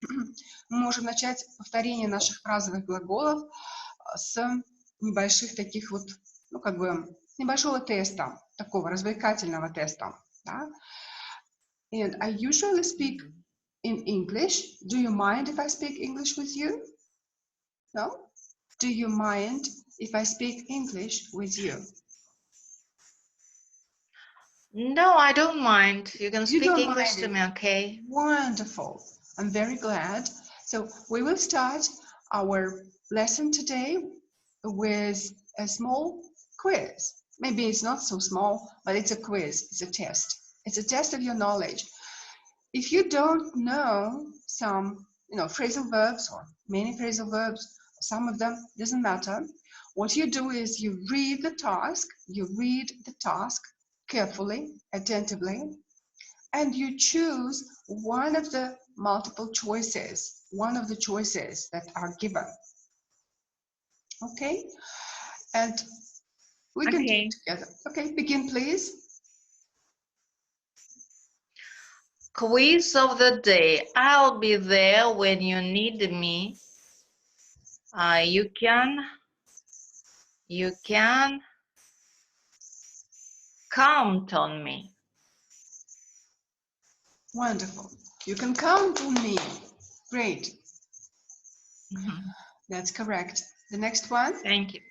Мы можем начать повторение наших фразовых глаголов с небольших таких вот, ну, как бы, небольшого теста, такого развлекательного теста. Да? And I usually speak in English. Do you mind if I speak English with you? No? Do you mind if I speak English with you? No, I don't mind. You can You speak don't English mind to it. me, okay? Wonderful. I'm very glad. So we will start our lesson today with a small quiz. Maybe it's not so small, but it's a quiz. It's a test. It's a test of your knowledge. If you don't know some, phrasal verbs or many phrasal verbs, some of them, doesn't matter. What you do is you read the task carefully, attentively, and you choose one of the multiple choices, that are given. Okay? And we can do it together. Okay, begin, please. Quiz of the day. I'll be there when you need me. You can count on me. Wonderful. You can count on me. Great. That's correct. The next one. Thank you.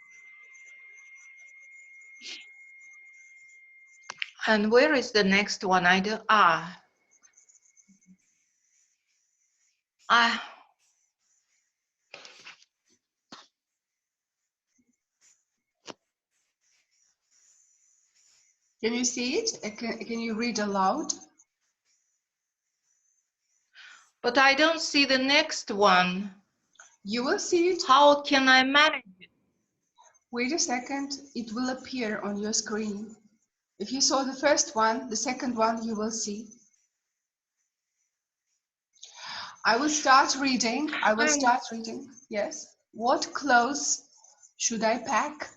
And where is the next one? Can you see it? Can you read aloud? But I don't see the next one. You will see it. How can I manage it? Wait a second. It will appear on your screen. If you saw the first one, the second one you will see. I will start reading. Yes. What clothes should I pack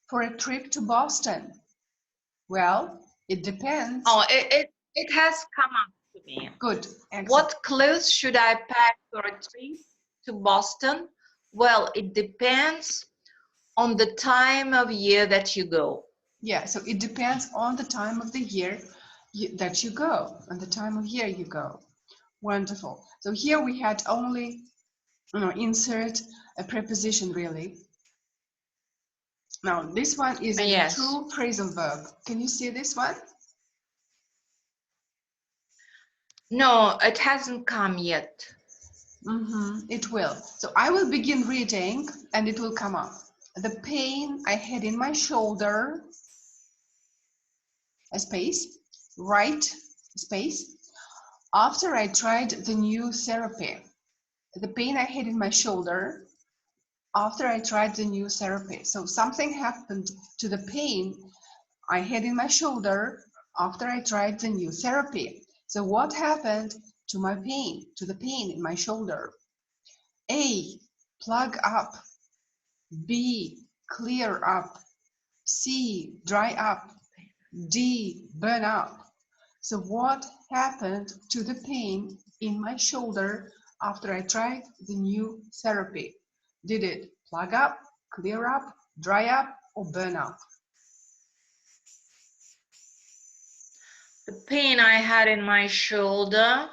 for a trip to Boston? Well, it depends. Oh, it has come up to me. Good. Excellent. What clothes should I pack for a trip to Boston? Well, it depends on the time of year that you go. Yeah, so it depends on the time of the year that you go, on the time of year you go. Wonderful. So here we had only, insert a preposition really. Now this one is a true phrasal verb. Can you see this one? No, it hasn't come yet. It will. So I will begin reading and it will come up. The pain I had in my shoulder, a space, right, space, after I tried the new therapy. The pain I had in my shoulder after I tried the new therapy. So something happened to the pain I had in my shoulder after I tried the new therapy. So what happened to my pain, to the pain in my shoulder? A, plug up. B, clear up. C, dry up. D, burn up. So what happened to the pain in my shoulder after I tried the new therapy? Did it plug up, clear up, dry up, or burn up? The pain I had in my shoulder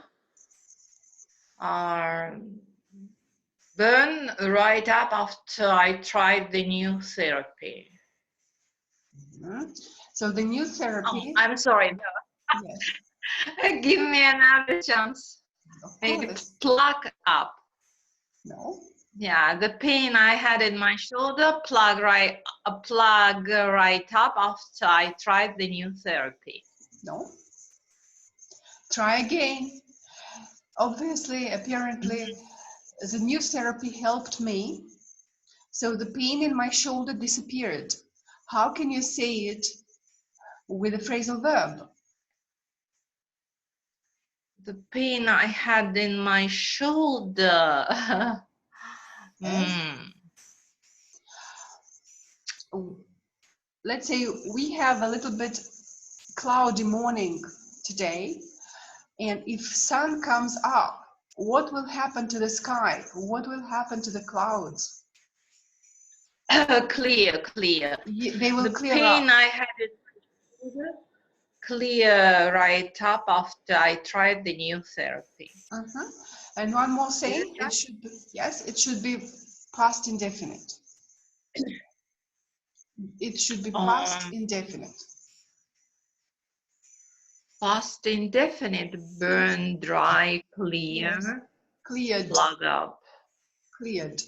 burned right up after I tried the new therapy. So the new therapy. Oh, I'm sorry. No. Yes. Give me another chance. Maybe plug up. No. Yeah, the pain I had in my shoulder plug right up after I tried the new therapy. No. Try again. Obviously, apparently, the new therapy helped me. So the pain in my shoulder disappeared. How can you say it with a phrasal verb? The pain I had in my shoulder. Let's say we have a little bit cloudy morning today, and if sun comes up What will happen to the sky? What will happen to the clouds? Clear, clear. They will The clear up. pain I had in my shoulder clear right up after I tried the new therapy. And one more Is thing, it it should be, yes, it should be past indefinite. It should be past indefinite. Past indefinite, burn, dry, clear, Yes. Cleared. plug up. Cleared.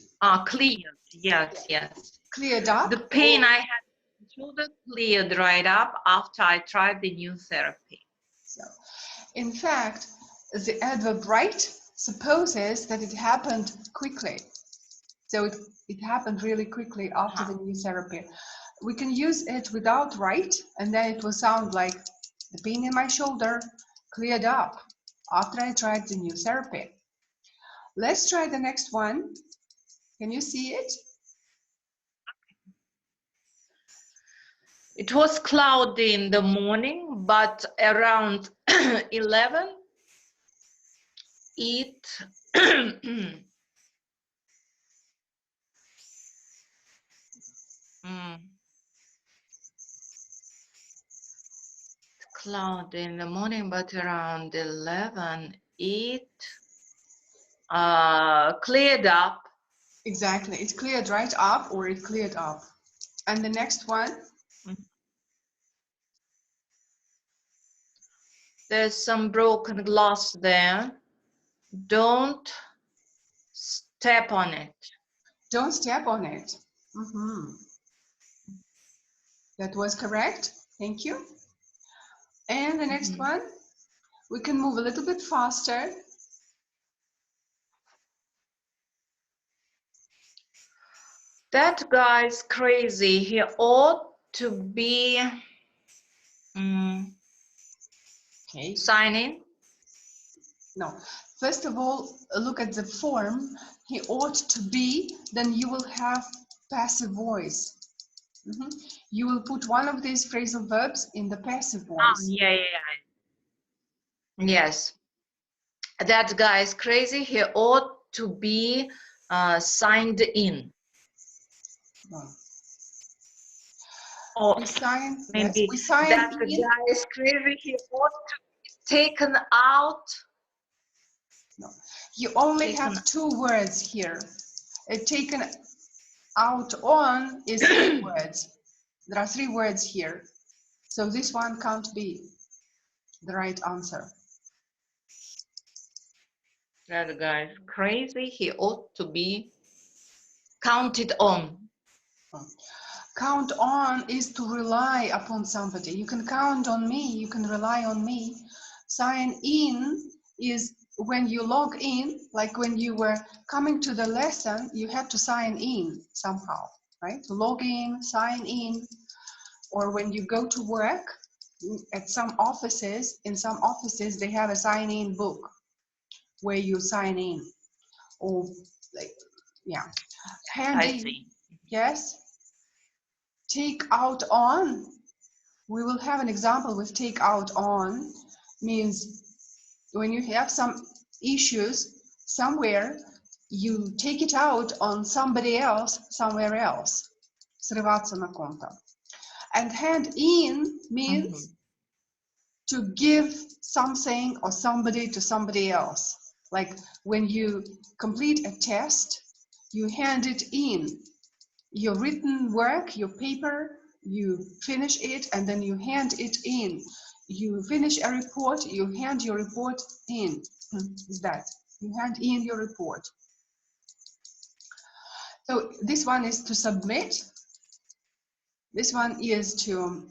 Cleared, yes, yes. Cleared up. The pain I had in the shoulder cleared right up after I tried the new therapy. So, in fact, the adverb right supposes that it happened quickly. So it happened really quickly after the new therapy. We can use it without right, and then it will sound like the pain in my shoulder cleared up after I tried the new therapy. Let's try the next one. Can you see it? It was cloudy in the morning, but around 11, it cloudy in the morning, but around 11, it cleared up. Exactly. It cleared right up, or it cleared up. And the next one? There's some broken glass there. Don't step on it. Don't step on it. That was correct. Thank you. And the next one, we can move a little bit faster. That guy's crazy. He ought to be signing. No. First of all, look at the form. He ought to be, then you will have passive voice. You will put one of these phrasal verbs in the passive voice. Yeah. Yes. That guy is crazy. He ought to be signed in. Or We sign, maybe yes, we sign that in. guy is crazy. He ought to be taken out. No. You only have two words here. Taken out on is 3 words. There are 3 words here. So this one can't be the right answer. That guy is crazy. He ought to be counted on. Count on is to rely upon somebody. You can count on me, you can rely on me. Sign in is when you log in, like when you were coming to the lesson, you had to sign in somehow, right? Log in, sign in. Or when you go to work at some offices, in some offices, they have a sign-in book where you sign in. Or like, yeah. Hand in, yes. Take out on, we will have an example with take out on, means when you have some issues somewhere, you take it out on somebody else somewhere else. Срываться на ком-то. And hand in means to give something or somebody to somebody else. Like when you complete a test, you hand it in. Your written work, your paper, you finish it and then you hand it in. You finish a report, you hand your report in. Is that? You hand in your report. So this one is to submit. This one is to,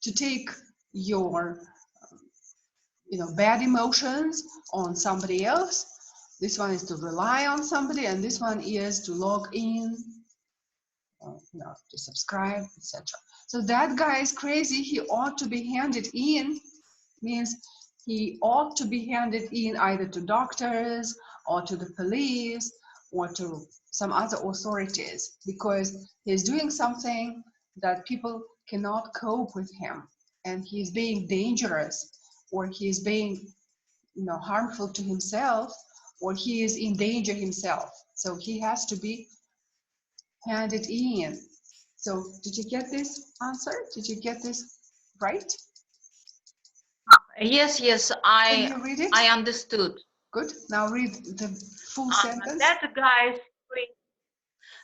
to take your, bad emotions on somebody else. This one is to rely on somebody, and this one is to log in, to subscribe, etc. So that guy is crazy. He ought to be handed in, means he ought to be handed in either to doctors or to the police or to some other authorities, because he's doing something that people cannot cope with him, and he's being dangerous, or he's being harmful to himself, or he is in danger himself. So he has to be handed in. So did you get this answer? Did you get this right? Yes, yes, Can you read it? I understood. Good. Now read the full sentence.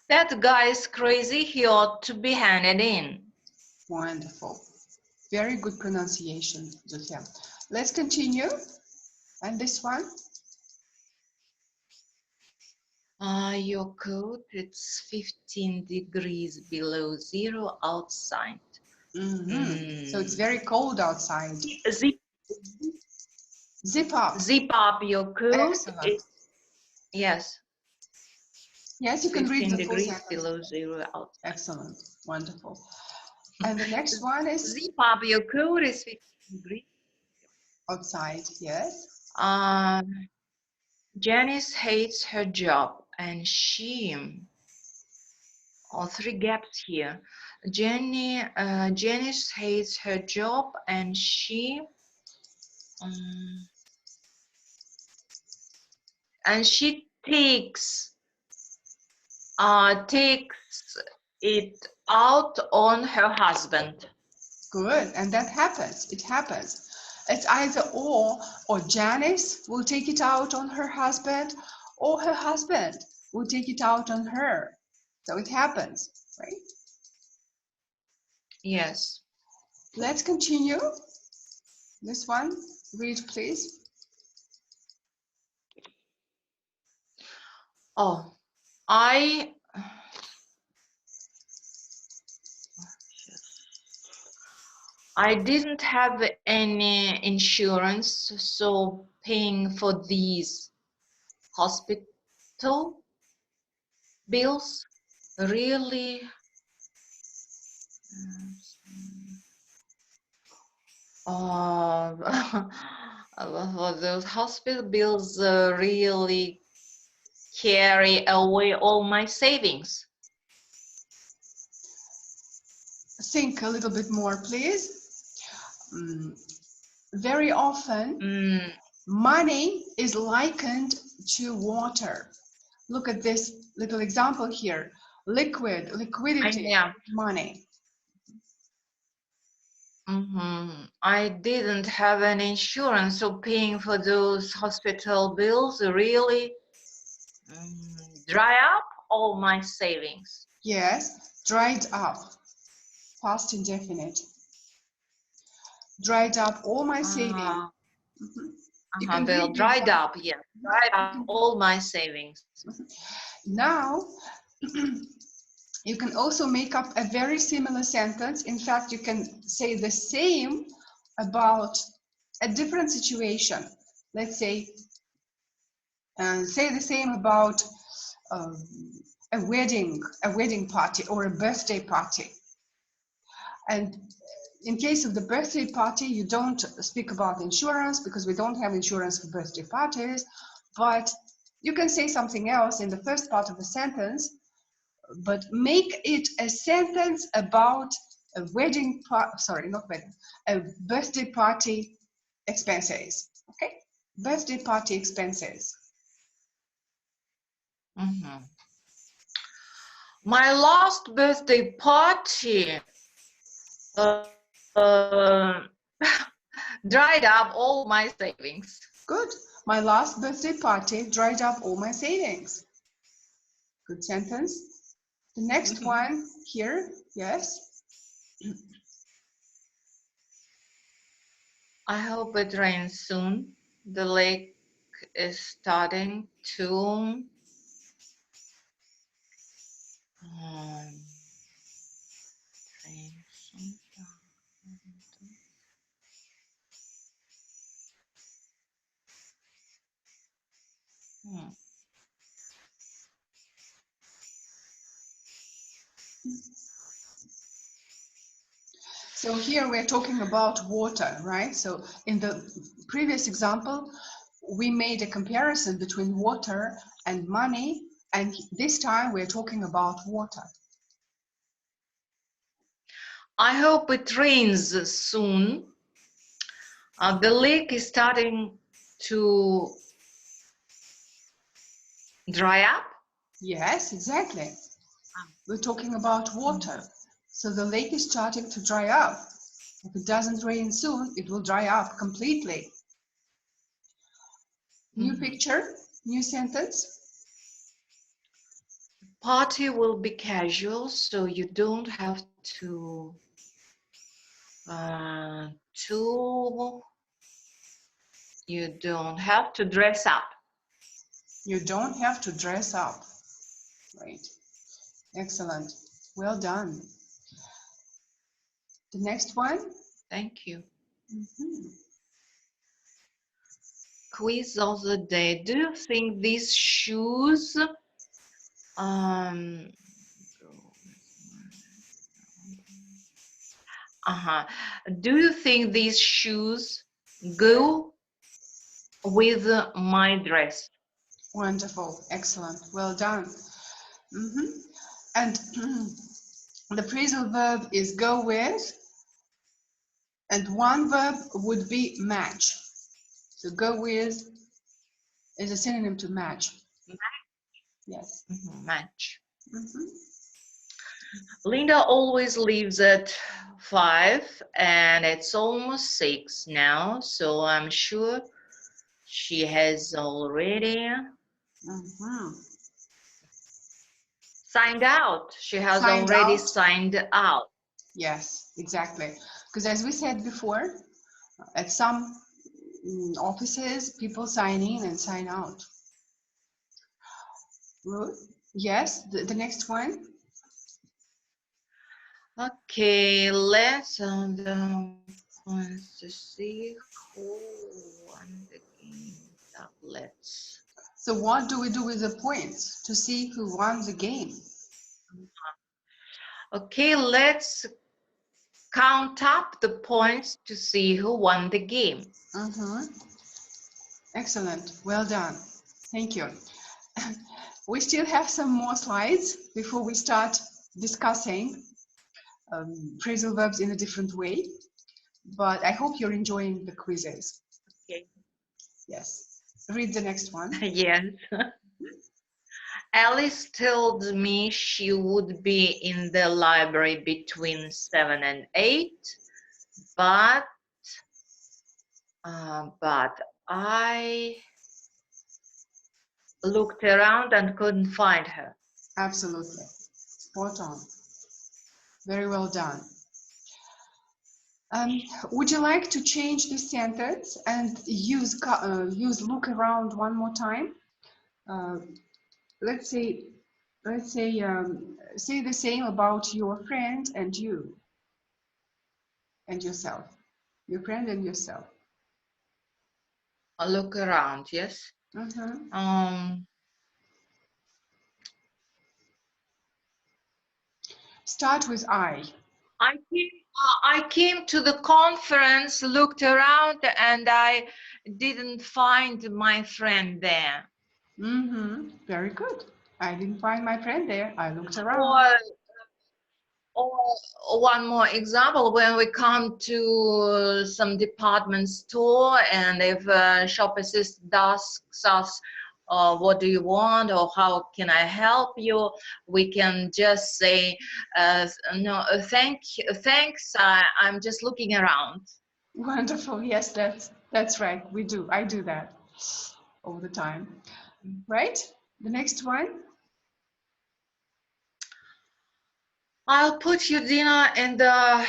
That guy is crazy. He ought to be handed in. Wonderful. Very good pronunciation, Zulfiya. Let's continue. And this one? Your coat, it's 15 degrees below zero outside. So it's very cold outside. Zip up. Zip up your coat. Excellent. Yes. Yes, you can read the full 15 degrees sentence. below zero outside. Excellent. Wonderful. And the next one is? Zip up your coat is 15 degrees. Outside, yes. Janice hates her job and she, three gaps here. Janice hates her job and she takes it out on her husband. Good, and that happens. It happens. It's either or Janice will take it out on her husband, or her husband will take it out on her. So it happens, right? Yes. Let's continue. This one, read please. Oh, I didn't have any insurance, so paying for these hospital bills really for those hospital bills really carry away all my savings. Think a little bit more, please. Very often, money is likened to water. Look at this little example here. Liquidity, money. I didn't have any insurance, so paying for those hospital bills really dry up all my savings. Yes, dried up. Past indefinite. Dried up all my savings. Dried up, yeah. Dried up all my savings. Now, you can also make up a very similar sentence. In fact, you can say the same about a different situation. Let's say the same about a wedding party or a birthday party. And in case of the birthday party, you don't speak about insurance because we don't have insurance for birthday parties, but you can say something else in the first part of the sentence, but make it a sentence about a a birthday party expenses. Okay, birthday party expenses. My last birthday party dried up all my savings. Good. My last birthday party dried up all my savings. Good sentence. The next one here, yes. I hope it rains soon. The lake is starting to So here we're talking about water, right? So in the previous example, we made a comparison between water and money, and this time we're talking about water. I hope it rains soon. The lake is starting to dry up? Yes, exactly. We're talking about water. So the lake is starting to dry up. If it doesn't rain soon, it will dry up completely. New picture, new sentence. Party will be casual, so you don't have to you don't have to dress up. You don't have to dress up. Right. Excellent. Well done. The next one. Thank you. Mhm. Quiz of the day. Do you think these shoes do you think these shoes go with my dress? Wonderful. Excellent. Well done. And the phrasal verb is go with, and one verb would be match. So go with is a synonym to match. Yes. Match. Mhm. Linda always leaves at 5 and it's almost 6 now, so I'm sure she has already Mhm. signed out. She has Signed already out. signed out. Yes, exactly. Because as we said before, at some offices, people sign in and sign out. Ruth? Yes, the next one. Okay, let's points to see who won the game. Let's. So what do we do with the points to see who won the game? Okay, let's count up the points to see who won the game. Excellent. Well done. Thank you. We still have some more slides before we start discussing phrasal verbs in a different way, but I hope you're enjoying the quizzes. Okay. Yes. Read the next one. Yes. Alice told me she would be in the library between 7 and 8, but I looked around and couldn't find her. Absolutely. Spot on. Very well done. Would you like to change this sentence and use look around one more time? Let's say say the same about your friend and you and yourself. Your friend and yourself. A look around, yes. Start with I. I came to the conference, looked around, and I didn't find my friend there. Very good. I didn't find my friend there. I looked around. Or one more example, when we come to some department store and if a shop assistant asks us, what do you want or how can I help you, we can just say, no, thanks, I'm just looking around. Wonderful. Yes, that's right. We do. I do that all the time. Right? The next one. I'll put your dinner in the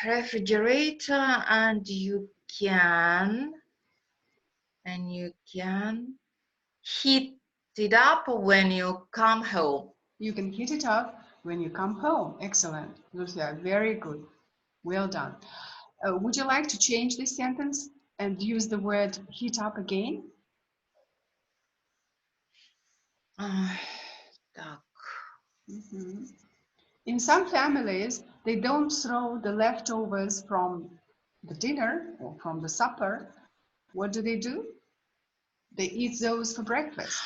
refrigerator and you can heat it up when you come home. You can heat it up when you come home. Excellent. Lucia, very good. Well done. Would you like to change this sentence and use the word heat up again? Так. In some families, they don't throw the leftovers from the dinner or from the supper. What do? They eat those for breakfast.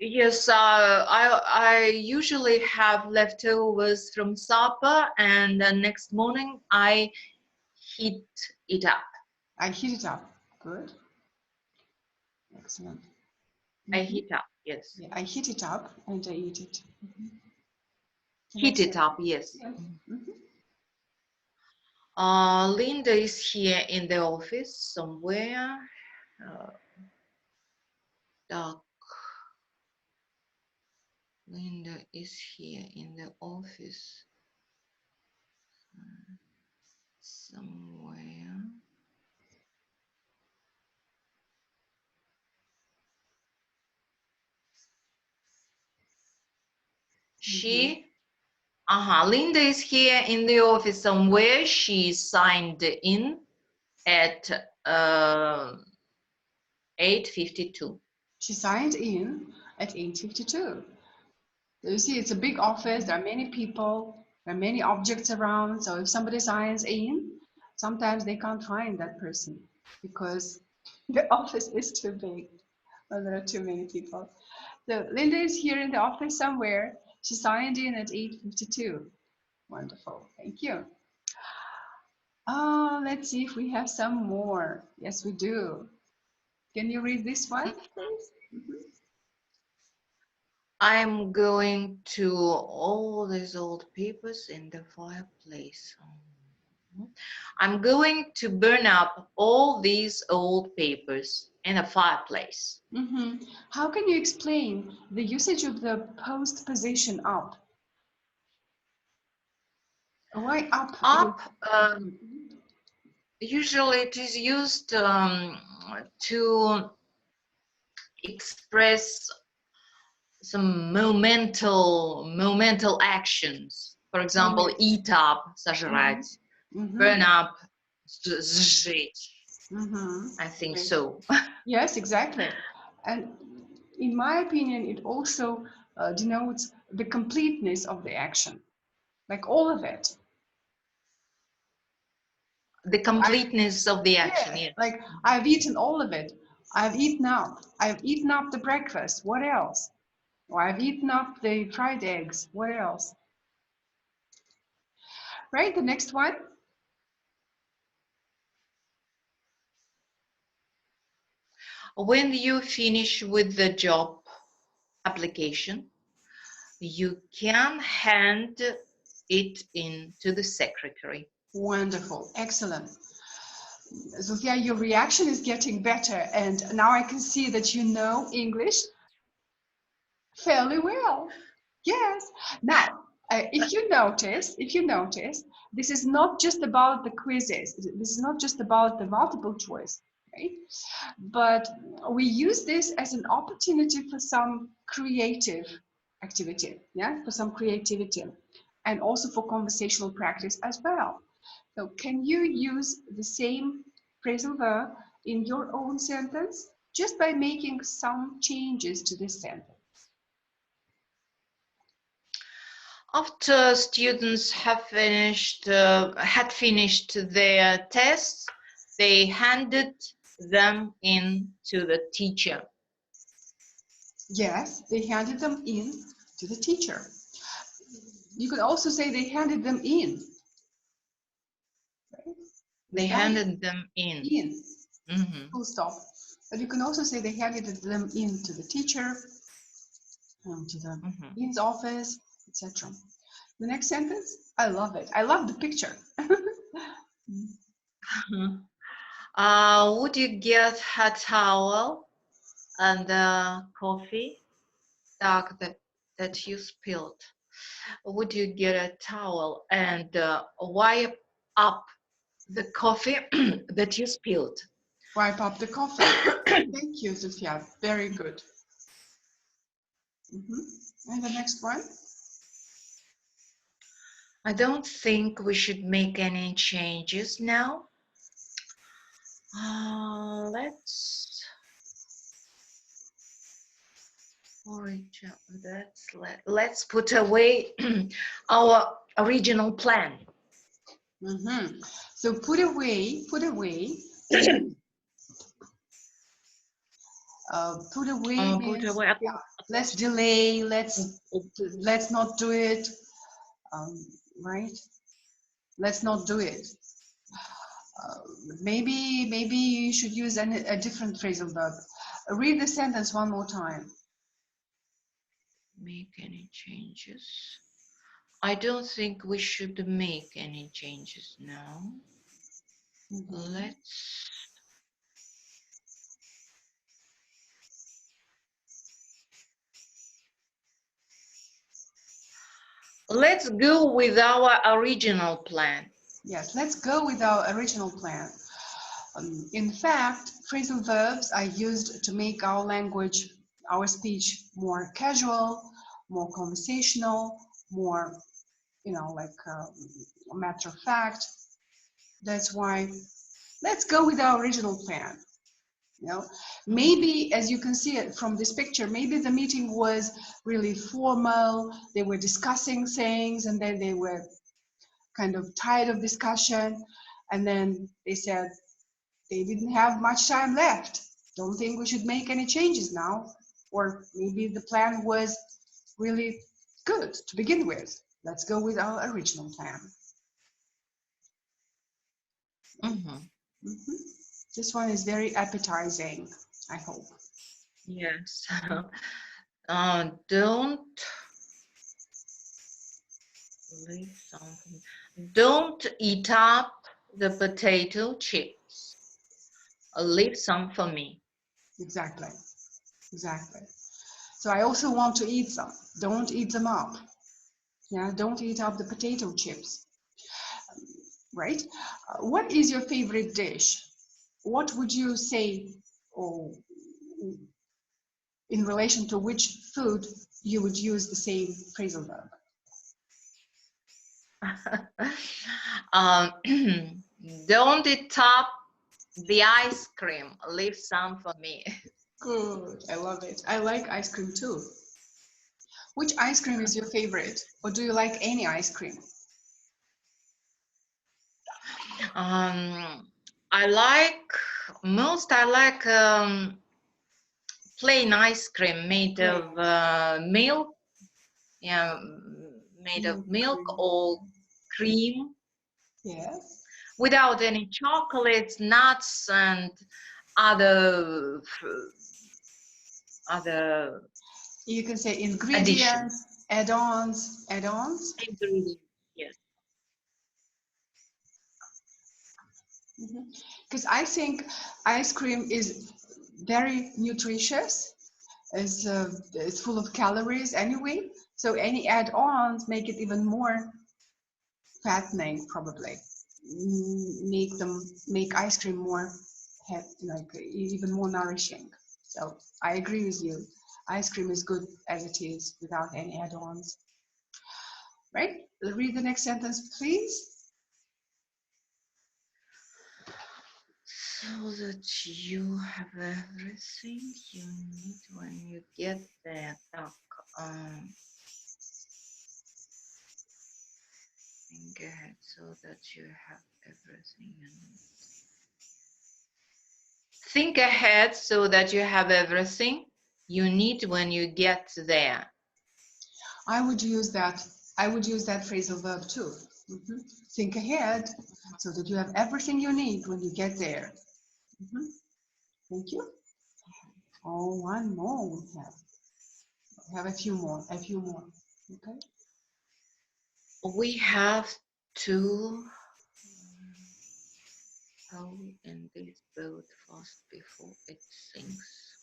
Yes, I usually have leftovers from supper, and the next morning I heat it up. I heat it up. Good. Excellent. I heat up, yes. Yeah, I heat it up and I eat it. Heat it up, yes. Yeah. Linda is here in the office somewhere. Dark. Linda is here in the office somewhere. Linda is here in the office somewhere. She signed in at 8:52. She signed in at 8:52. So you see, it's a big office. There are many people. There are many objects around. So if somebody signs in, sometimes they can't find that person because the office is too big. Or there are too many people. So Linda is here in the office somewhere. She signed in at 8:52. Wonderful. Thank you. Let's see if we have some more. Yes, we do. Can you read this one, please? I'm going to all these old papers in the fireplace. I'm going to burn up all these old papers in a fireplace. How can you explain the usage of the postposition up? Why up? Up, usually it is used to express some momental actions. For example, eat up, сожрать, burn up, сжечь. I think so. Yes, exactly. And in my opinion, it also denotes the completeness of the action, like all of it. The completeness of the action, yes. Like I've eaten all of it. I've eaten up. I've eaten up the breakfast. What else? Or I've eaten up the fried eggs. What else? Right, the next one. When you finish with the job application, you can hand it in to the secretary. Wonderful, excellent. Sophia, your reaction is getting better, and now I can see that you know English fairly well. Yes. Now, if you notice, this is not just about the quizzes. This is not just about the multiple choice, right? But we use this as an opportunity for some creative activity, yeah, for some creativity, and also for conversational practice as well. So, can you use the same phrasal verb in your own sentence just by making some changes to this sentence? After students had finished their tests, they handed them in to the teacher. Yes, they handed them in to the teacher. You could also say they handed them in. Right? They handed them in. Full stop. But you can also say they handed them in to the teacher, to the dean's office, etc. The next sentence, I love it. I love the picture. Would you get a towel and the coffee that you spilled? Would you get a towel and wipe up the coffee that you spilled? Wipe up the coffee. Thank you, Sophia. Very good. And the next one? I don't think we should make any changes now. Let's put away our original plan. So put away. Put away means, let's delay. Let's not do it. Right? Let's not do it. Maybe you should use a different phrasal verb. Read the sentence one more time. Make any changes? I don't think we should make any changes now. Let's go with our original plan. Yes, let's go with our original plan. In fact, phrasal verbs are used to make our language, our speech more casual, more conversational, more, like a matter of fact. That's why let's go with our original plan. Maybe, as you can see it from this picture, maybe the meeting was really formal. They were discussing things, and then they were kind of tired of discussion, and then they said they didn't have much time left. Don't think we should make any changes now. Or maybe the plan was really good to begin with. Let's go with our original plan. This one is very appetizing, I hope. Yes. Don't leave something. Don't eat up the potato chips. Leave some for me. Exactly. So I also want to eat some. Don't eat them up. Yeah, don't eat up the potato chips. Right? What is your favorite dish? What would you say, or in relation to which food you would use the same phrasal verb? Don't eat up the ice cream. Leave some for me. Good. I love it. I like ice cream too. Which ice cream is your favorite? Or do you like any ice cream? I like plain ice cream made of milk. Yeah, made of milk or cream. Yes. Without any chocolates, nuts, and other You can say ingredients, additions. add-ons. Ingredients, yes. Because I think ice cream is very nutritious. It's full of calories anyway. So any add-ons make it even more fattening, probably. Make ice cream more, even more nourishing. So I agree with you. Ice cream is good as it is without any add-ons. Right? Read the next sentence, please. So that you have everything you need when you get there. Think ahead so that you have everything you need. Think ahead so that you have everything you need when you get there. I would use that phrasal verb too. Think ahead so that you have everything you need when you get there. Thank you. Oh, one more we have. We have a few more. Okay. We have to go in this boat fast before it sinks.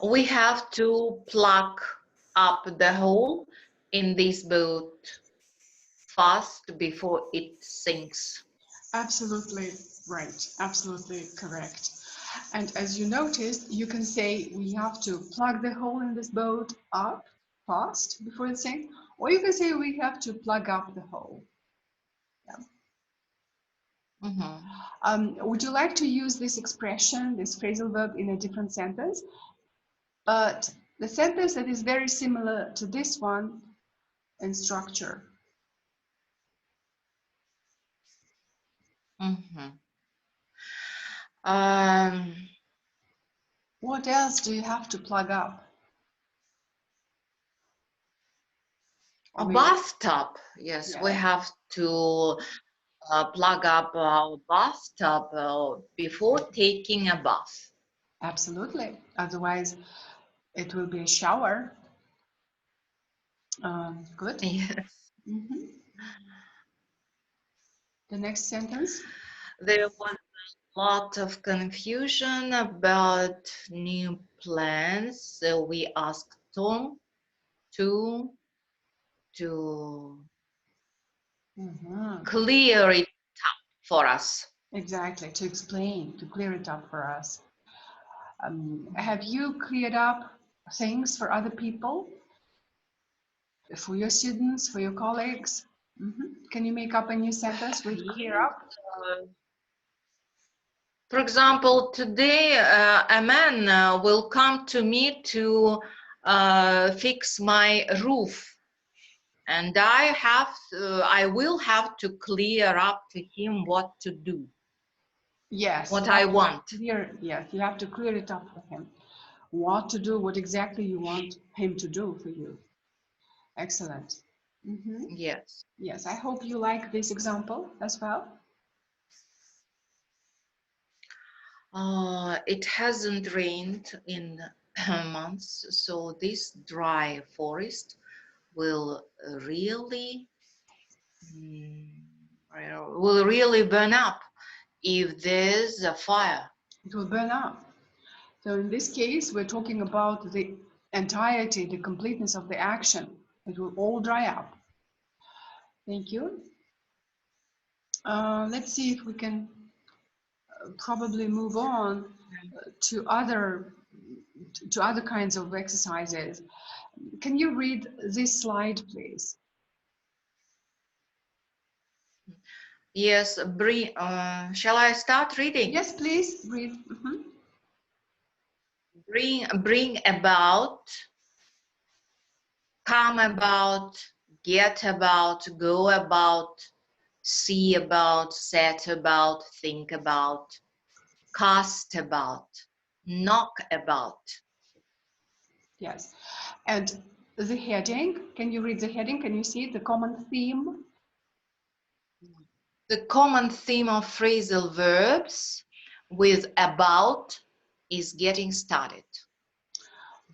We have to plug up the hole in this boat fast before it sinks. Absolutely right. Absolutely correct. And as you noticed, you can say we have to plug the hole in this boat up fast before it sinks, or you can say we have to plug up the hole. Would you like to use this expression, this phrasal verb, in a different sentence? But the sentence that is very similar to this one in structure. What else do you have to plug up? A bathtub. Yes, we Yeah, have to plug up our bathtub before taking a bath. absolutely. Otherwise, it will be a shower. Good. Yes. Mhm. The next sentence. There was a lot of confusion about new plans, so we asked Tom to Mhm. clear it for us. Exactly, to explain, to clear it up for us. Have you cleared up things for other people, for your students, for your colleagues? Can you make up a new sentence with clear Yes. up? For example, today a man will come to me to fix my roof, and I will have to clear up to him what to do, Yes, what I want. yes, you have to clear it up for him. What to do, what exactly you want him to do for you. Excellent. Yes. Yes, I hope you like this example as well. It hasn't rained in months, so this dry forest will really mm, will really burn up if there's a fire. It will burn up. So in this case, we're talking about the entirety, the completeness of the action. It will all dry up. Thank you. Let's see if we can probably move on to other kinds of exercises. Can you read this slide, please? Yes, shall I start reading? Yes, please read. Bring about, come about, get about, go about, see about, set about, think about, cast about, knock about. Yes. And the heading, can you read the heading? Can you see the common theme? The common theme of phrasal verbs with about is getting started.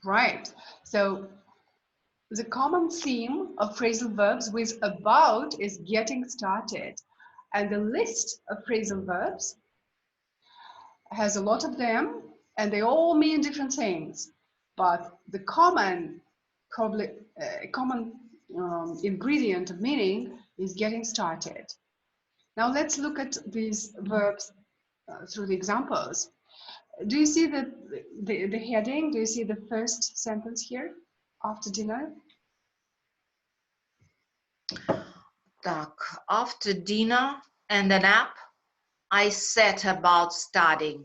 Right. So the common theme of phrasal verbs with about is getting started. And the list of phrasal verbs has a lot of them, and they all mean different things. But the common, probably common ingredient of meaning is getting started. Now let's look at these verbs through the examples. Do you see the heading? Do you see the first sentence here after dinner? Так, after dinner and a nap, I set about studying.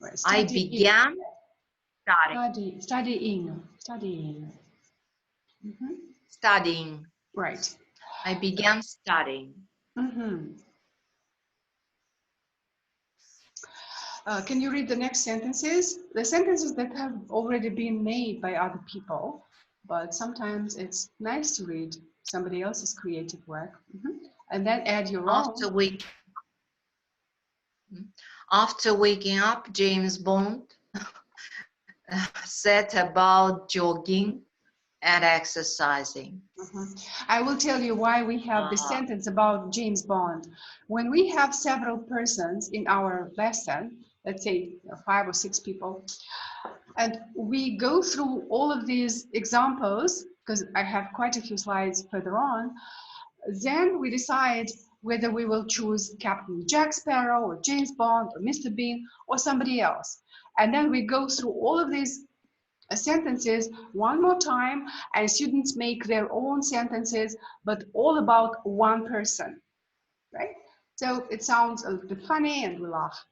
Right. I began studying. Studying. Studying. Right. I began studying. Can you read the next sentences? The sentences that have already been made by other people, but sometimes it's nice to read somebody else's creative work and then add your After own. waking up, James Bond set about jogging and exercising. I will tell you why we have this sentence about James Bond. When we have several persons in our lesson, let's say 5 or 6 people, and we go through all of these examples, because I have quite a few slides further on, then we decide whether we will choose Captain Jack Sparrow or James Bond or Mr. Bean or somebody else. And then we go through all of these sentences one more time, and students make their own sentences, but all about one person, right? So it sounds a little bit funny and we laugh,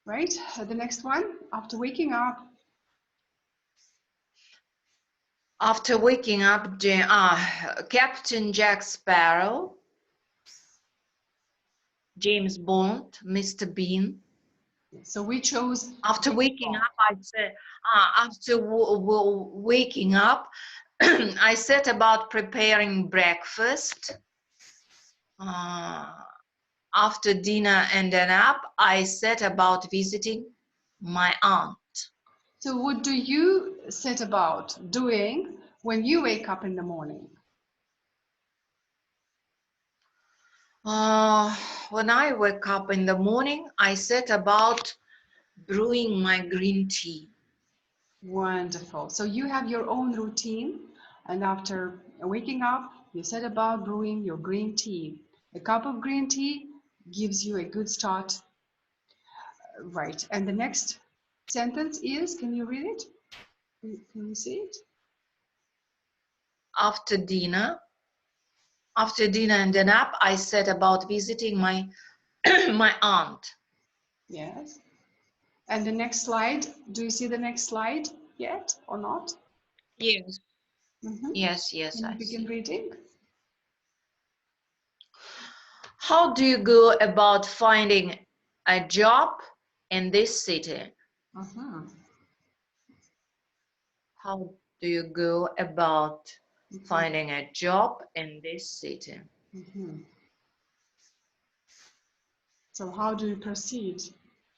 right? The next one, after waking up. After waking up, Captain Jack Sparrow, James Bond, Mr. Bean. So we chose. After waking up, I'd say, after waking up, I set about preparing breakfast. After dinner and a nap, I set about visiting my aunt. So what do you set about doing when you wake up in the morning? When I wake up in the morning, I set about brewing my green tea. Wonderful. So you have your own routine, and after waking up, you set about brewing your green tea. A cup of green tea gives you a good start. Right. And the next sentence is, can you read it? Can you see it? After dinner and a nap, I set about visiting my my aunt. Yes. And the next slide, do you see the next slide yet or not? Yes. Mm-hmm. Yes, Can you I begin see. reading? How do you go about finding a job in this city? Mm-hmm. How do you go about finding a job in this city? Mm-hmm. So how do you proceed?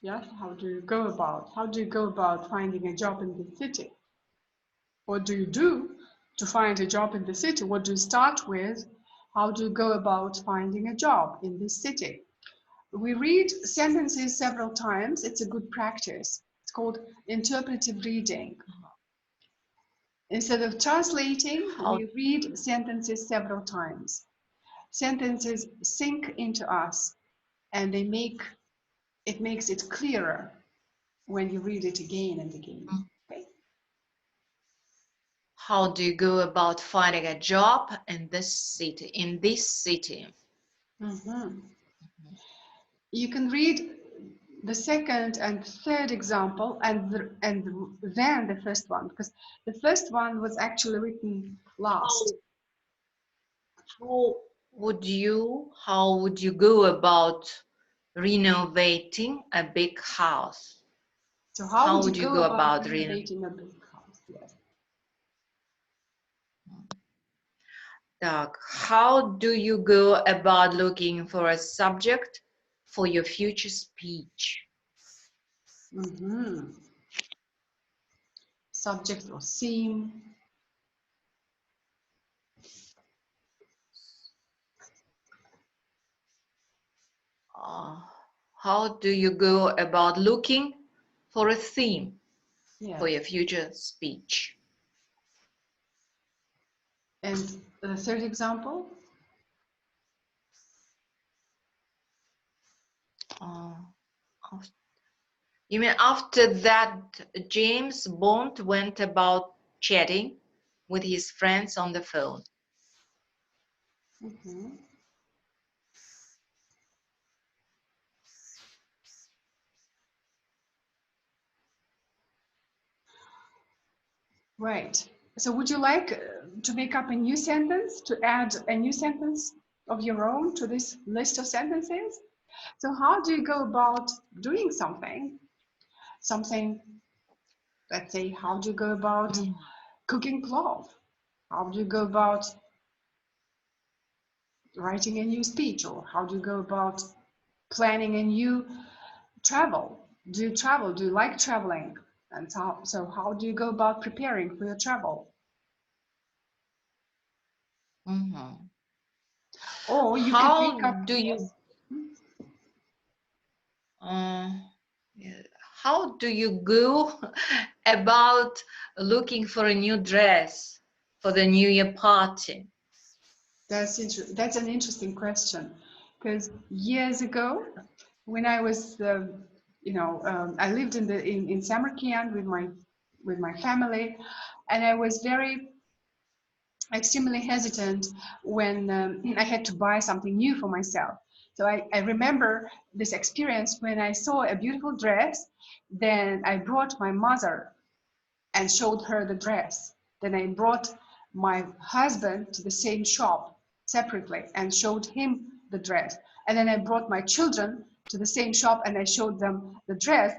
Yes, how do you go about? How do you go about finding a job in the city? What do you do to find a job in the city? What do you start with? How do you go about finding a job in this city? We read sentences several times. It's a good practice. It's called interpretive reading. Instead of translating, How we read sentences several times. Sentences sink into us and it makes it clearer when you read it again and again. Okay? how do you go about finding a job in this city? Mm-hmm. You can read the second and third example and then the first one, because the first one was actually written last. How how would you go about renovating a big house? So how How would you would you go go about about renovating? renovating a big house? Yes. Doug, how do you go about looking for a subject for your future speech? Mm-hmm. Subject or theme. Uh, how do you go about looking for a theme for Yes. your future speech? And the third example. Uh, you mean after that, James Bond went about chatting with his friends on the phone? Mm-hmm. Right. So would you like to make up a new sentence, to add a new sentence of your own to this list of sentences? So how do you go about doing something? Something, let's say, how do you go about cooking cloth? How do you go about writing a new speech? Or how do you go about planning a new travel? Do you travel? Do you like traveling? And so how do you go about preparing for your travel? Mm-hmm. Or you can How make up, do you yes. uh, yeah, how do you go about looking for a new dress for the New Year party? That's an interesting question, because years ago, when I was, I lived in Samarkand with my family, and I was very extremely hesitant when I had to buy something new for myself. So I remember this experience when I saw a beautiful dress, then I brought my mother and showed her the dress. Then I brought my husband to the same shop separately and showed him the dress. And then I brought my children to the same shop and I showed them the dress.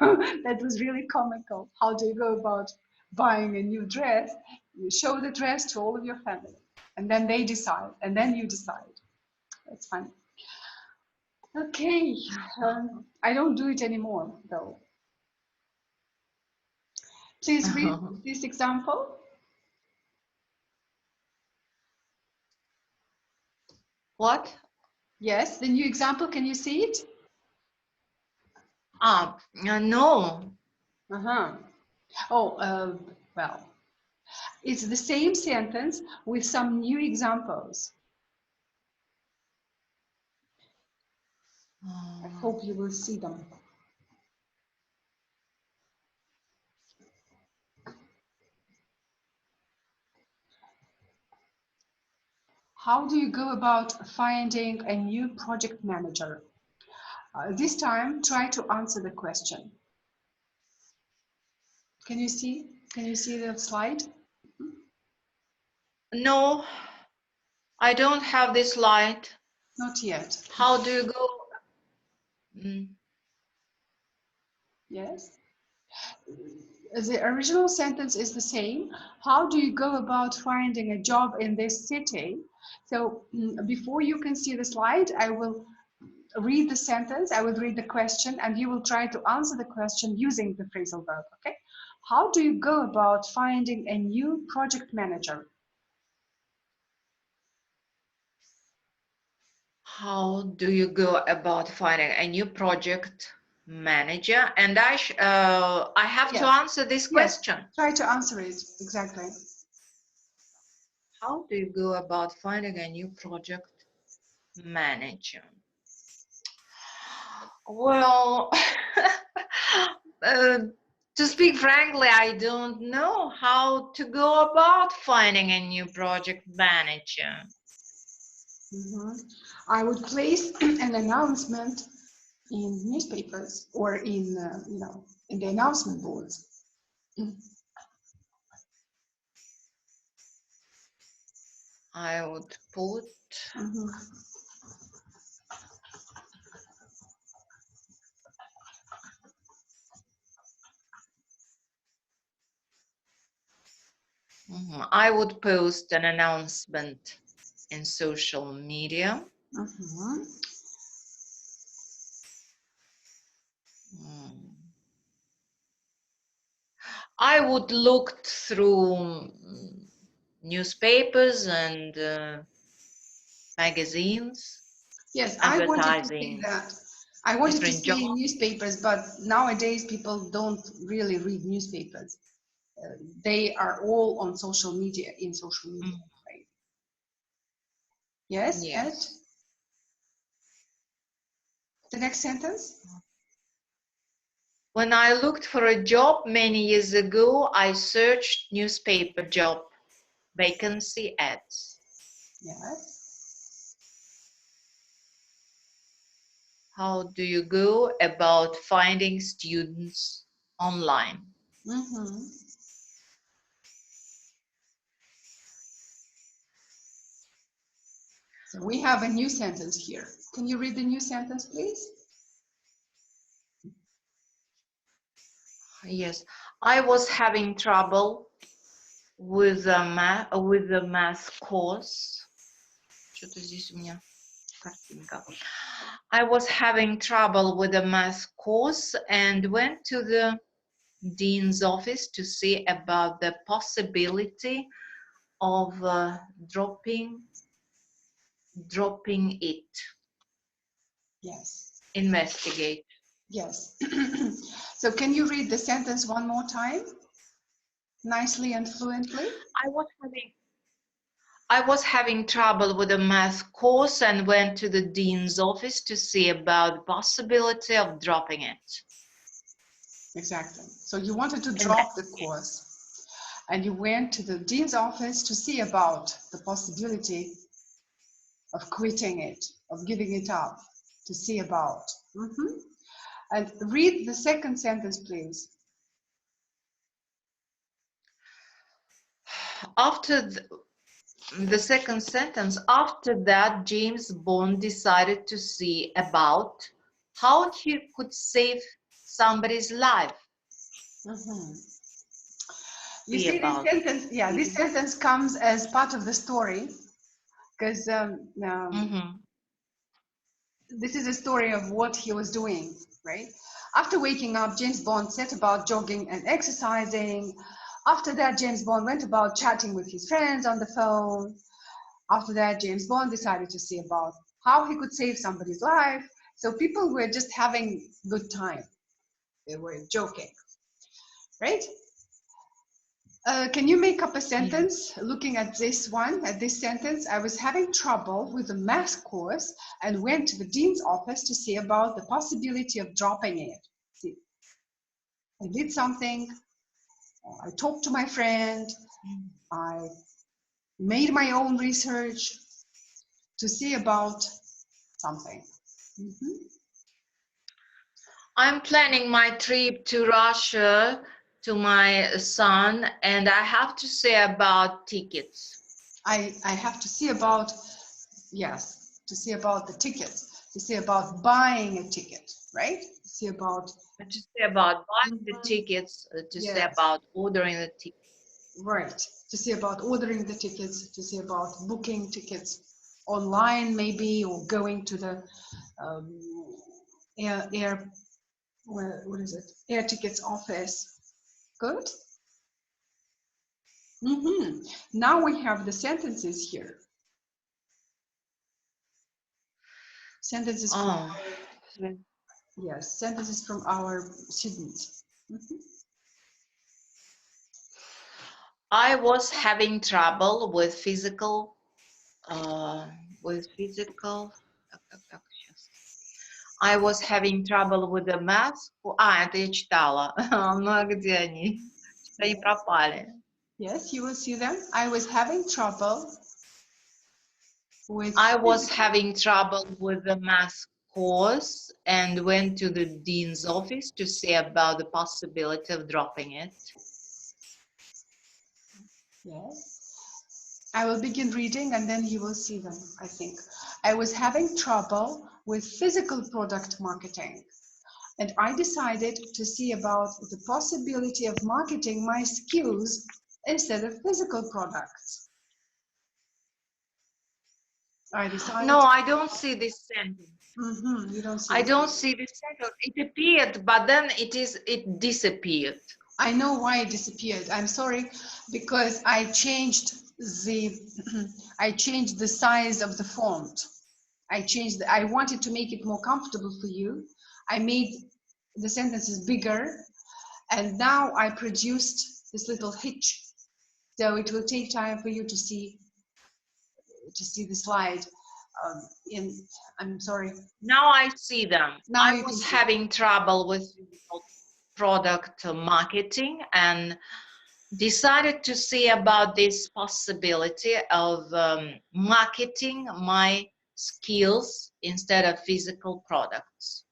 So that was really comical. How do you go about buying a new dress? You show the dress to all of your family, and then they decide, and then you decide. That's funny. Okay, I don't do it anymore, though. Please read this example. What? Yes, the new example, can you see it? No. Oh, well, it's the same sentence with some new examples. I hope you will see them. How do you go about finding a new project manager? This time, try to answer the question. Can you see? Can you see the slide? No, I don't have this slide. Not yet. How do you go? Yes. The original sentence is the same. How do you go about finding a job in this city? So before you can see the slide, I will read the sentence, I will read the question, and you will try to answer the question using the phrasal verb, okay? How do you go about finding a new project manager? How do you go about finding a new project manager? And I have to answer this question. Yes, try to answer it, exactly. How do you go about finding a new project manager? Well, to speak frankly, I don't know how to go about finding a new project manager. I would place an announcement in newspapers or in, in the announcement boards. I would put I would post an announcement in social media. I would look through newspapers and magazines. Yes, I wanted to say that. I wanted to say jobs. newspapers, but nowadays people don't really read newspapers. They are all on social media, in social media. Right? Yes, Ed? The next sentence? When I looked for a job many years ago, I searched newspaper job vacancy ads. Yes. How do you go about finding students online? So we have a new sentence here. Can you read the new sentence, please? Yes, I was having trouble with the math course. Что-то здесь у меня картинка. I was having trouble with the math course and went to the dean's office to see about the possibility of dropping it. Yes. Investigate. Yes. So can you read the sentence one more time? Nicely and fluently? I was having trouble with the math course and went to the dean's office to see about the possibility of dropping it. Exactly. So you wanted to drop the course and you went to the dean's office to see about the possibility of quitting it, of giving it up, to see about. And read the second sentence, please. After the second sentence, after that, James Bond decided to see about how he could save somebody's life. You see see this about. sentence? Yeah, this sentence comes as part of the story because this is a story of what he was doing, right? After waking up, James Bond set about jogging and exercising. After that, James Bond went about chatting with his friends on the phone. After that, James Bond decided to see about how he could save somebody's life. So people were just having good time. They were joking, right? Can you make up a sentence looking at this one, at this sentence? I was having trouble with the math course and went to the dean's office to see about the possibility of dropping it. See, I did something, I talked to my friend, I made my own research to see about something. I'm planning my trip to Russia to my son, and I have to say about tickets. I have to see about, yes, to see about the tickets, to see about buying a ticket, right? To see about. To say about buying the tickets, to say Yes. about ordering the tickets. Right. To see about ordering the tickets, to see about booking tickets online, maybe, or going to the what is it? Air tickets office. Good. Now we have the sentences here. Sentences from yes, sentences from our students. I was having trouble with physical. I was having trouble with the math. Это я читала. Ну, где они? Что-то они пропали. Yes, you will see them. I was having trouble with. I was having trouble with the math course and went to the dean's office to see about the possibility of dropping it. Yes. I will begin reading and then you will see them, I think. I was having trouble with physical product marketing, and I decided to see about the possibility of marketing my skills instead of physical products. I decided. No, I don't see this sentence. You don't see. I don't see this sentence. It appeared, but then it disappeared. I know why it disappeared. I'm sorry, because I changed the size of the font. I wanted to make it more comfortable for you. I made the sentences bigger, and now I produced this little hitch. So it will take time for you to see the slide. I'm sorry. Now I see them. Now I was having trouble with product marketing and decided to see about this possibility of marketing my skills instead of physical products.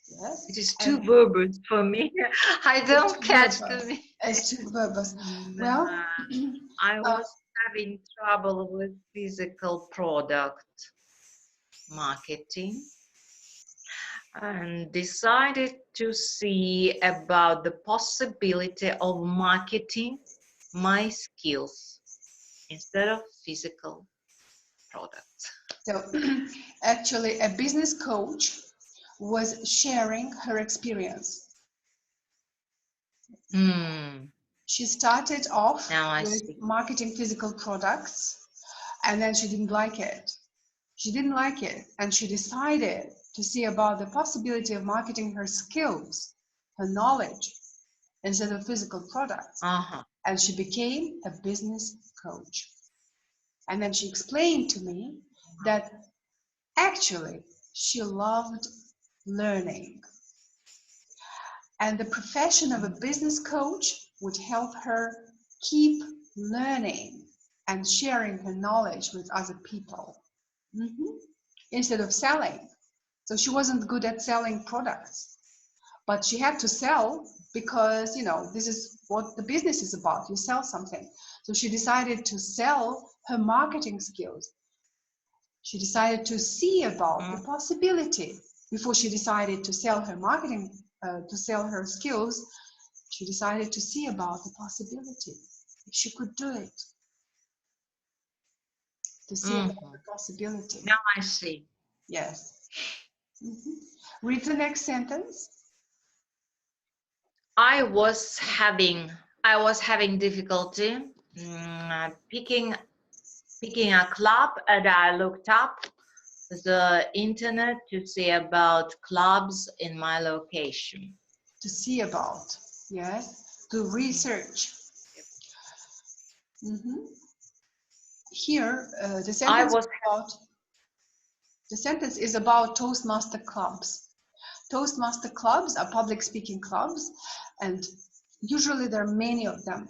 Yes. It is too verbose for me. I don't catch the. It's too verbose. Well, I was having trouble with physical product marketing and decided to see about the possibility of marketing my skills instead of physical products. So actually a business coach was sharing her experience. She started off with marketing physical products, and then she didn't like it. She didn't like it, and she decided to see about the possibility of marketing her skills, her knowledge, instead of physical products. And she became a business coach. And then she explained to me that actually she loved learning. And the profession of a business coach would help her keep learning and sharing her knowledge with other people instead of selling. So she wasn't good at selling products, but she had to sell because, this is what the business is about. You sell something. So she decided to sell her marketing skills. She decided to see about the possibility before she decided to sell her marketing to sell her skills, she decided to see about the possibility, if she could do it, to see about the possibility. Now I see. Yes. Read the next sentence. I was having difficulty picking a club, and I looked up the internet to see about clubs in my location. To see about, yes, to research. Here, the sentence is about Toastmaster clubs. Toastmaster clubs are public speaking clubs, and usually there are many of them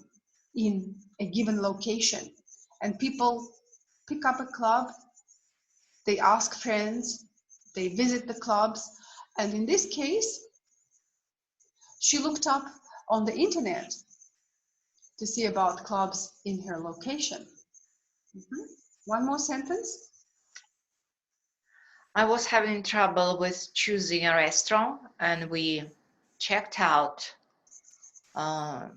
in a given location. And people pick up a club, they ask friends, they visit the clubs, and in this case, she looked up on the internet to see about clubs in her location. One more sentence. I was having trouble with choosing a restaurant, and we checked out the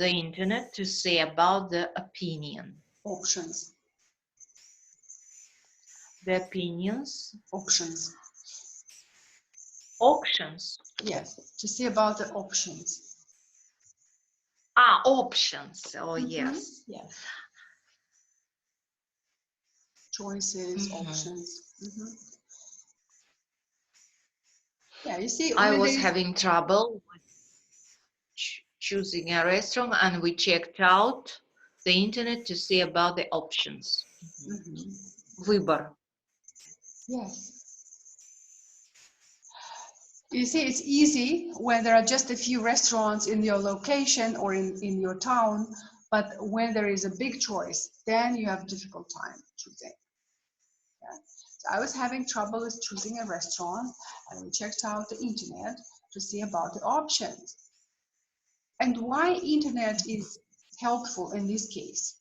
internet to see about the opinion. Options. The opinions. Options. Auctions. Yes, to see about the options. Ah, options. Oh, yes. Yes. Choices, options. Yeah, you see, I was having trouble with choosing a restaurant, and we checked out the internet to see about the options. Выбор. Yes. You see, it's easy when there are just a few restaurants in your location or in your town, but when there is a big choice, then you have a difficult time choosing. Yeah. So I was having trouble with choosing a restaurant, and we checked out the internet to see about the options. And why internet is helpful in this case?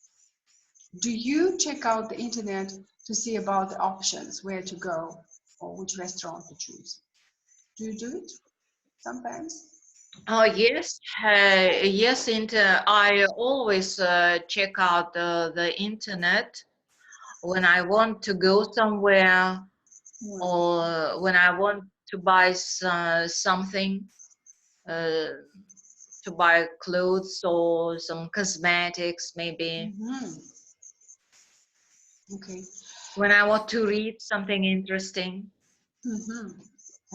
Do you check out the internet to see about the options, where to go or which restaurant to choose? Do you do it sometimes? Oh, yes. Yes, I always check out the internet when I want to go somewhere, or when I want to buy something, to buy clothes or some cosmetics, maybe. Okay. When I want to read something interesting.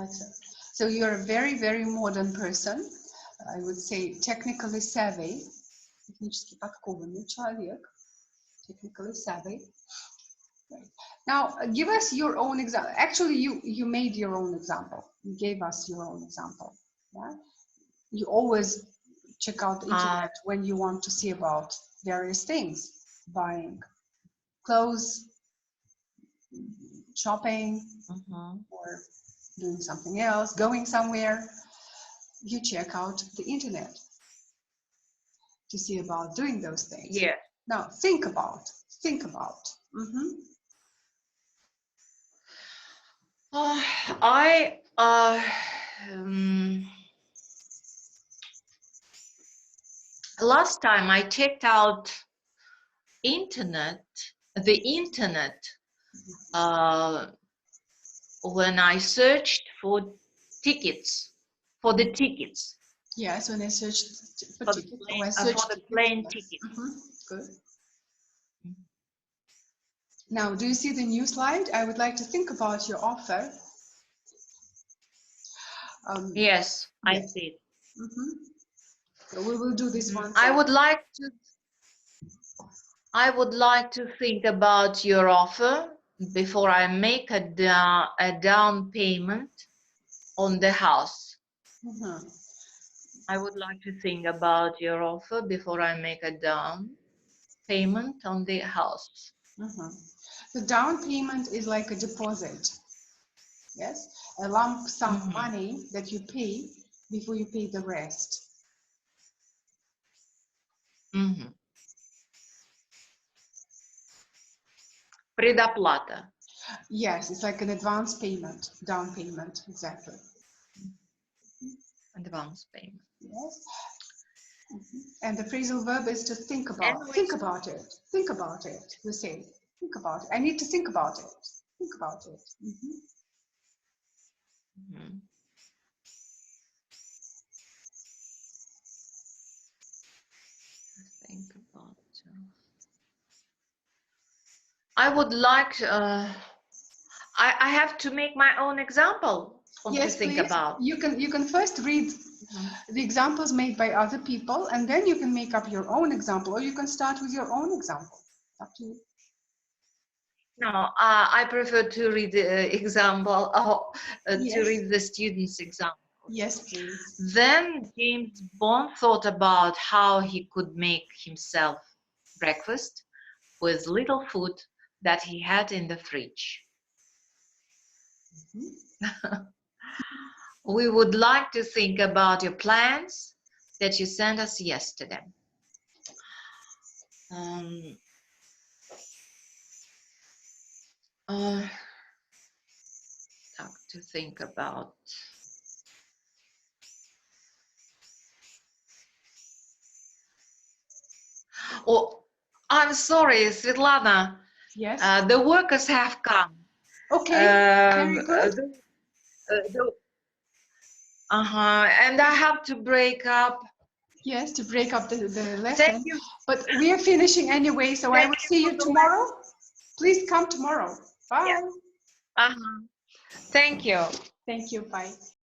Excellent. So you're a very, very modern person. I would say technically savvy. Технически подкованный человек. Technically savvy. Right. Now, give us your own example. Actually, you made your own example. You gave us your own example. Yeah? You always check out the internet when you want to see about various things. Buying clothes, shopping, or doing something else, going somewhere. You check out the internet to see about doing those things. Yeah. Now, think about. Last time I checked out the internet when I searched for tickets, for the tickets. Yes, when I searched for tickets, for the plane ticket. Good. Now, do you see the new slide? I would like to think about your offer. Yes, I see it. So we will do this one. I would like to think about your offer before I make a down payment on the house. I would like to think about your offer before I make a down payment on the house. The down payment is like a deposit. Yes, a lump sum money that you pay before you pay the rest. Предоплата. Yes, it's like an advance payment, down payment, exactly. Advance payment. Yes. And the phrasal verb is to think about. And Think about it. Think about it. You say, think about it. I need to think about it. Think about it. Think about. I would like. I have to make my own example. Yes, to think please. about. You can first read the examples made by other people, and then you can make up your own example, or you can start with your own example. Up to you. No, I prefer to read the example, Yes. to read the student's example. Yes, please. Then James Bond thought about how he could make himself breakfast with little food that he had in the fridge. We would like to think about your plans that you sent us yesterday. To think about. Oh, I'm sorry, Svetlana. Yes. The workers have come. Okay. Very good. And I have to break up. Yes, to break up the lesson. Thank you. But we are finishing anyway, so I will see you tomorrow. Please come tomorrow. Bye. Yeah. Thank you. Thank you. Bye.